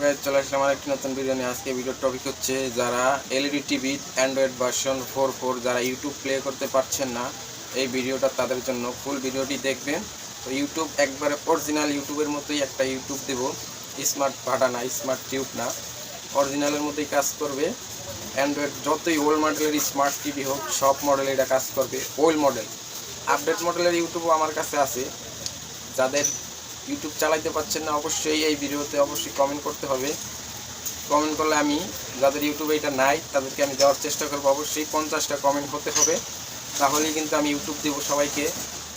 Guys, চলে আসলাম আমার একটি নতুন ভিডিও নিয়ে। আজকে ভিডিওর টপিক হচ্ছে যারা এলইডি টিভি অ্যান্ড্রয়েড ভার্সন 4.4 যারা ইউটিউব প্লে করতে পারছেন না, এই ভিডিওটা তাদের জন্য। ফুল ভিডিওটি দেখবেন। তো ইউটিউব একবারে অরিজিনাল ইউটিউবের মতোই একটা ইউটিউব দেব, স্মার্ট ভাটা না, স্মার্ট টিউব না, অরিজিনালের মতোই কাজ করবে। অ্যান্ড্রয়েড যতই ওল্ড মডেলের স্মার্ট টিভি হোক, সব মডেলে এটা কাজ করবে। ওল্ড মডেল, আপডেট মডেলের ইউটিউবও আমার কাছে আছে। যাদের ইউটিউব চালাইতে পারছেন না, অবশ্যই এই ভিডিওতে অবশ্যই কমেন্ট করতে হবে। কমেন্ট করলে আমি যাদের ইউটিউবে এটা নাই তাদেরকে আমি দেওয়ার চেষ্টা করবো। অবশ্যই 50টা কমেন্ট হতে হবে, তাহলেই কিন্তু আমি ইউটিউব দেবো সবাইকে।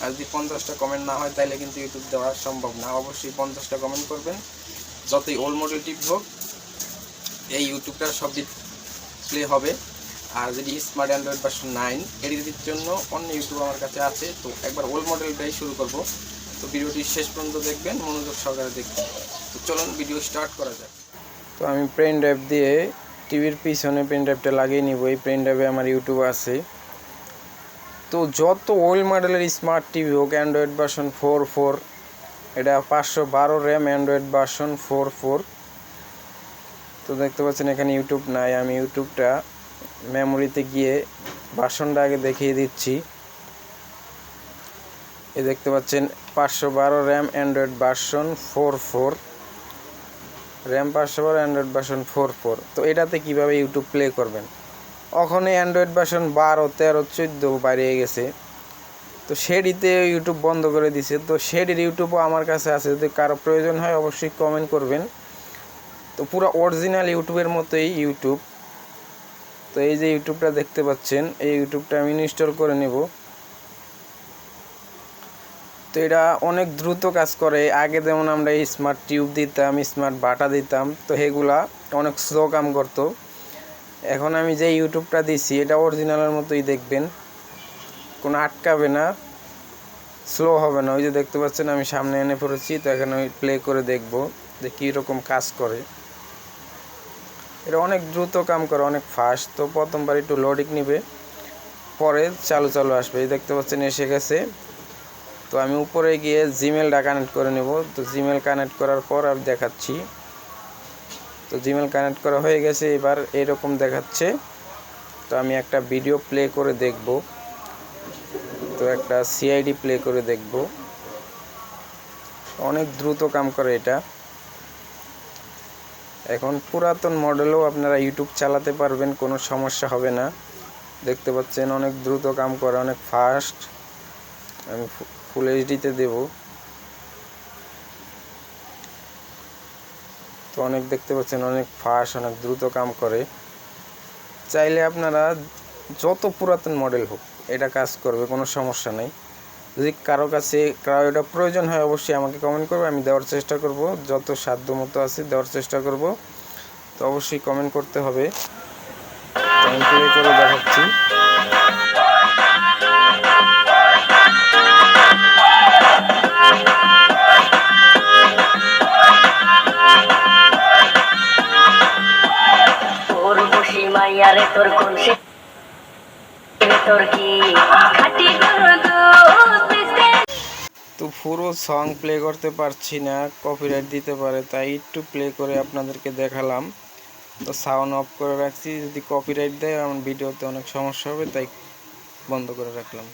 আর যদি 50টা কমেন্ট না হয় তাহলে কিন্তু ইউটিউব দেওয়া সম্ভব না। অবশ্যই 50টা কমেন্ট করবেন। যতই ওল্ড মডেল টিভি হোক, এই ইউটিউবটা সব প্লে হবে। আর যদি স্মার্ট অ্যান্ড্রয়েড ভার্সন 9 এডিটের জন্য অন্য ইউটিউব আমার কাছে আছে। তো একবার ওল্ড মডেলটাই শুরু করব। তো ভিডিওটি শেষ পর্যন্ত দেখবেন, মনোযোগ সহকারে দেখবেন। তো চলুন ভিডিও স্টার্ট করা যাক। তো আমি পেন ড্রাইভ দিয়ে টিভির পিছনে পেন ড্রাইভটা লাগিয়ে নিব। এই পেন ড্রাইভে আমার ইউটিউব আছে। তো যত ওল্ড মডেলের স্মার্ট টিভি হোক, অ্যান্ড্রয়েড ভার্সন 4.4, এটা 512 র্যাম অ্যান্ড্রয়েড ভার্সন 4.4। তো দেখতে পাচ্ছেন এখানে ইউটিউব নাই। আমি ইউটিউবটা মেমোরিতে গিয়ে ভার্সনটা আগে দেখিয়ে দিচ্ছি। এই দেখতে পাচ্ছেন 512 RAM Android version 4.4, RAM 512 Android version 4.4। তো এটাতে কিভাবে ইউটিউব প্লে করবেন? ওখানে অ্যান্ড্রয়েড ভার্সন 12, 13, 14 বাইরে গেছে। তো সেটিতে ইউটিউব বন্ধ করে দিছে। তো সেটির ইউটিউবও আমার কাছে আছে। যদি কারো প্রয়োজন হয় অবশ্যই কমেন্ট করবেন। তো পুরো অরিজিনাল ইউটিউবের মতোই ইউটিউব। তো এই যে ইউটিউবটা দেখতে পাচ্ছেন, এই ইউটিউবটা আমি ইনস্টল করে নেব। তো এটা অনেক দ্রুত কাজ করে। আগে যেমন আমরা স্মার্ট টিউব দিতাম, স্মার্ট বাটা দিতাম, তো এগুলা অনেক স্লো কাম করতো। এখন আমি যে ইউটিউবটা দিছি এটা অরিজিনালের মতোই দেখবেন, কোনো আটকাবে না, স্লো হবে না। ওই যে দেখতে পাচ্ছেন আমি সামনে এনে পড়েছি। তো এখানে ওই প্লে করে দেখব যে কীরকম কাজ করে। এটা অনেক দ্রুত কাম করে, অনেক ফাস্ট। তো প্রথমবার একটু লোডিং নেবে, পরে চালু আসবে। এই দেখতে পাচ্ছেন এসে গেছে। তো আমি উপরে গিয়ে জিমেলটা কানেক্ট করে নেব। তো জিমেল কানেক্ট করার পর আমি দেখাচ্ছি। তো জিমেল কানেক্ট করা হয়ে গেছে। এবার এরকম দেখাচ্ছে। তো আমি একটা ভিডিও প্লে করে দেখব। তো একটা সিআইডি প্লে করে দেখব। অনেক দ্রুত কাম করে এটা। এখন পুরাতন মডেলও আপনারা ইউটিউব চালাতে পারবেন, কোনো সমস্যা হবে না। দেখতে পাচ্ছেন অনেক দ্রুত কাম করে, অনেক ফাস্ট। আমি ফুল এইচডিতে দেব। তো অনেক দেখতে পাচ্ছেন অনেক ফাস্ট, অনেক দ্রুত কাম করে। চাইলে আপনারা যত পুরাতন মডেল হোক এটা কাজ করবে, কোনো সমস্যা নেই। যদি কারো এটা প্রয়োজন হয় অবশ্যই আমাকে কমেন্ট করবে, আমি দেওয়ার চেষ্টা করব। যত সাধ্য মতো আছে দেওয়ার চেষ্টা করব। তো অবশ্যই কমেন্ট করতে হবে। আমি প্লে করে দেখাচ্ছি। তো পুরো সং প্লে করতে পারছি না, কপিরাইট দিতে পারে, তাই একটু প্লে করে আপনাদেরকে দেখালাম। তো সাউন্ড অফ করে রাখছি, যদি কপিরাইট দেয় আমার ভিডিওতে অনেক সমস্যা হবে, তাই বন্ধ করে রাখলাম।